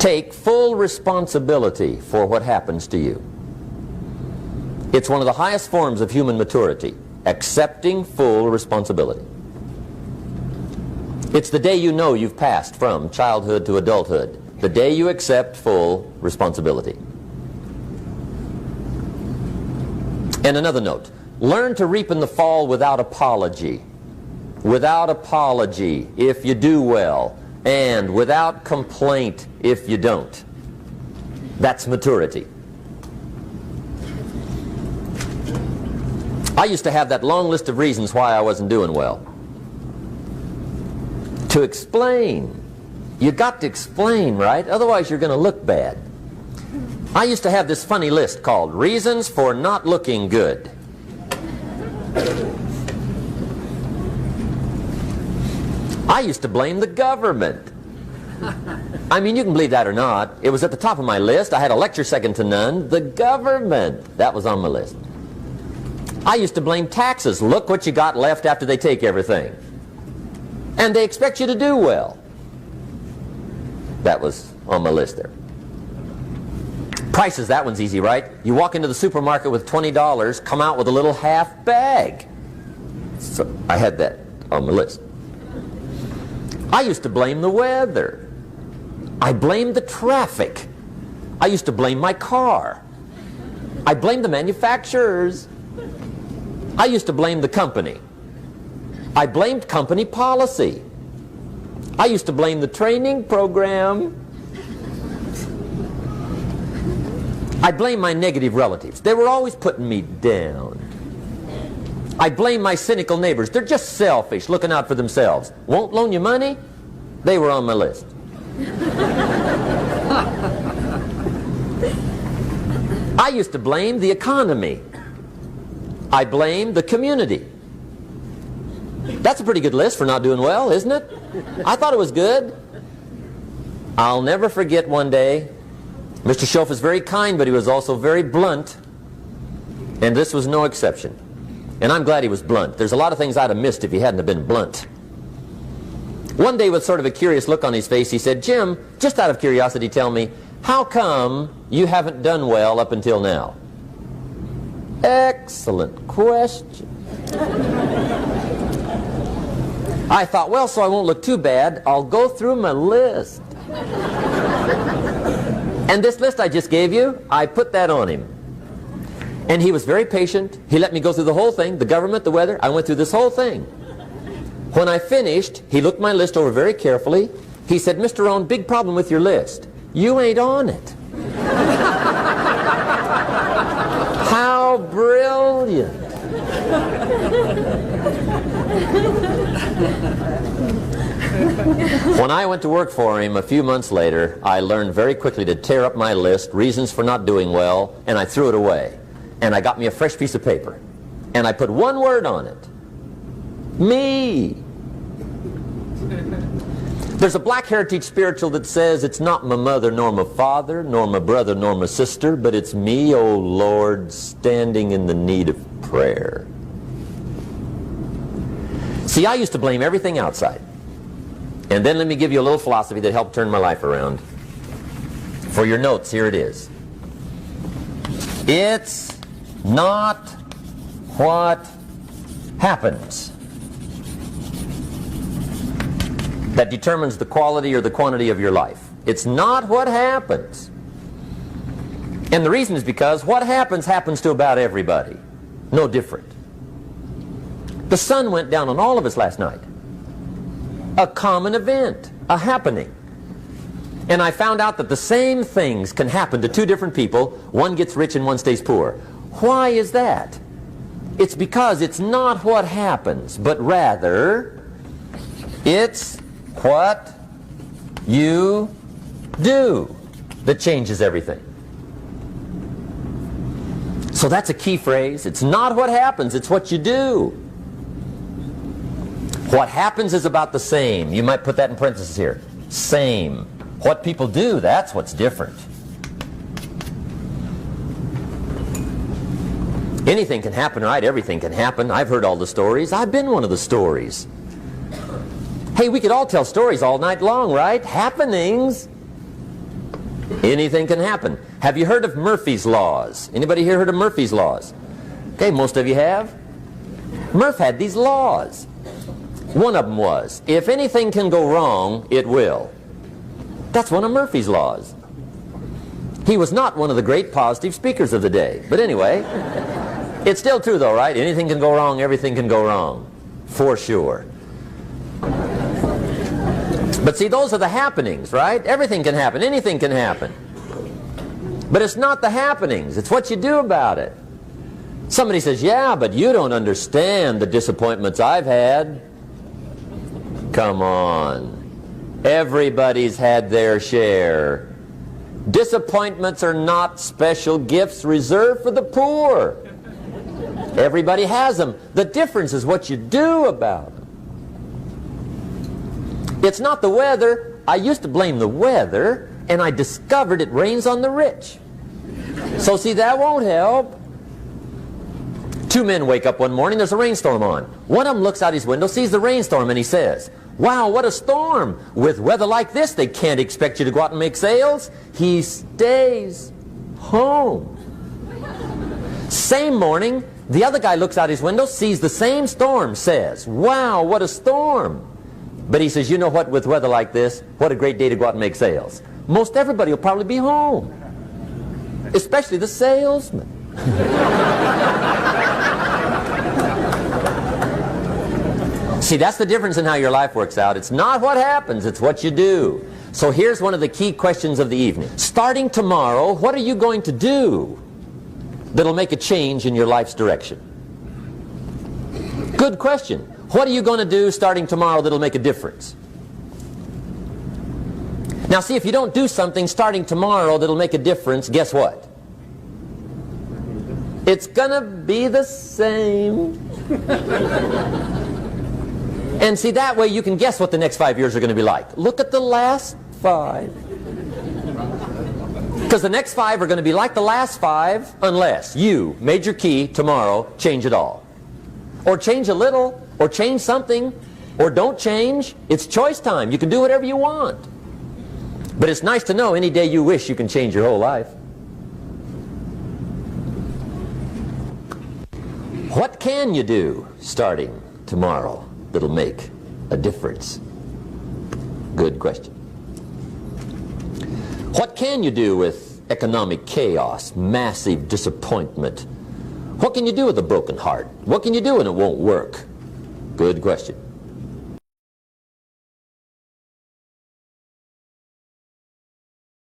take full responsibility for what happens to you. It's one of the highest forms of human maturity, accepting full responsibility. It's the day you know you've passed from childhood to adulthood, the day you accept full responsibility. And another note, learn to reap in the fall without apology. Without apology if you do well, and without complaint if you don't. That's maturity. I used to have that long list of reasons why I wasn't doing well. To explain. You got to explain, right? Otherwise you're going to look bad. I used to have this funny list called Reasons for Not Looking Good. I used to blame the government. I mean, you can believe that or not. It was at the top of my list. I had a lecture second to none. The government. That was on my list. I used to blame taxes. Look what you got left after they take everything. And they expect you to do well. That was on my list there. Prices, that one's easy, right? You walk into the supermarket with $20, come out with a little half bag. So I had that on my list. I used to blame the weather. I blamed the traffic. I used to blame my car. I blamed the manufacturers. I used to blame the company. I blamed company policy. I used to blame the training program. I blame my negative relatives. They were always putting me down. I blame my cynical neighbors. They're just selfish, looking out for themselves. Won't loan you money? They were on my list. I used to blame the economy. I blamed the community. That's a pretty good list for not doing well, isn't it? I thought it was good. I'll never forget one day, Mr. Schoaf was very kind, but he was also very blunt. And this was no exception. And I'm glad he was blunt. There's a lot of things I'd have missed if he hadn't have been blunt. One day, with sort of a curious look on his face, he said, "Jim, just out of curiosity, tell me, how come you haven't done well up until now?" Excellent question. I thought, well, so I won't look too bad, I'll go through my list. And this list I just gave you, I put that on him. And he was very patient. He let me go through the whole thing, the government, the weather. I went through this whole thing. When I finished, he looked my list over very carefully. He said, "Mr. Rohn, big problem with your list. You ain't on it." How brilliant. When I went to work for him a few months later, I learned very quickly to tear up my list, reasons for not doing well, and I threw it away. And I got me a fresh piece of paper. And I put one word on it. Me. There's a Black Heritage spiritual that says, "It's not my mother nor my father, nor my brother nor my sister, but it's me, oh Lord, standing in the need of prayer." See, I used to blame everything outside. And then let me give you a little philosophy that helped turn my life around. For your notes, here it is. It's not what happens that determines the quality or the quantity of your life. It's not what happens. And the reason is because what happens happens to about everybody. No different. The sun went down on all of us last night. A common event, a happening. And I found out that the same things can happen to two different people. One gets rich and one stays poor. Why is that? It's because it's not what happens, but rather it's what you do that changes everything. So that's a key phrase. It's not what happens, it's what you do. What happens is about the same. You might put that in parentheses here. Same. What people do, that's what's different. Anything can happen, right? Everything can happen. I've heard all the stories. I've been one of the stories. Hey, we could all tell stories all night long, right? Happenings. Anything can happen. Have you heard of Murphy's Laws? Anybody here heard of Murphy's Laws? Okay, most of you have. Murph had these laws. One of them was, if anything can go wrong, it will. That's one of Murphy's Laws. He was not one of the great positive speakers of the day. But anyway, it's still true though, right? Anything can go wrong, everything can go wrong. For sure. But see, those are the happenings, right? Everything can happen, anything can happen. But it's not the happenings, it's what you do about it. Somebody says, yeah, but you don't understand the disappointments I've had. Come on. Everybody's had their share. Disappointments are not special gifts reserved for the poor. Everybody has them. The difference is what you do about them. It's not the weather. I used to blame the weather, and I discovered it rains on the rich. So see, that won't help. Two men wake up one morning, there's a rainstorm on. One of them looks out his window, sees the rainstorm, and he says, wow, what a storm. With weather like this, they can't expect you to go out and make sales. He stays home. Same morning, the other guy looks out his window, sees the same storm, says, wow, what a storm. But he says, you know what, with weather like this, what a great day to go out and make sales. Most everybody will probably be home, especially the salesman. See, that's the difference in how your life works out. It's not what happens, it's what you do. So here's one of the key questions of the evening. Starting tomorrow, what are you going to do that'll make a change in your life's direction? Good question. What are you going to do starting tomorrow that'll make a difference? Now see, if you don't do something starting tomorrow that'll make a difference, guess what? It's going to be the same. And see, that way you can guess what the next 5 years are going to be like. Look at the last 5. Because the next 5 are going to be like the last 5 unless you, major key, tomorrow, change it all. Or change a little, or change something, or don't change. It's choice time. You can do whatever you want. But it's nice to know any day you wish you can change your whole life. What can you do starting tomorrow that'll make a difference? Good question. What can you do with economic chaos, massive disappointment? What can you do with a broken heart? What can you do when it won't work? Good question.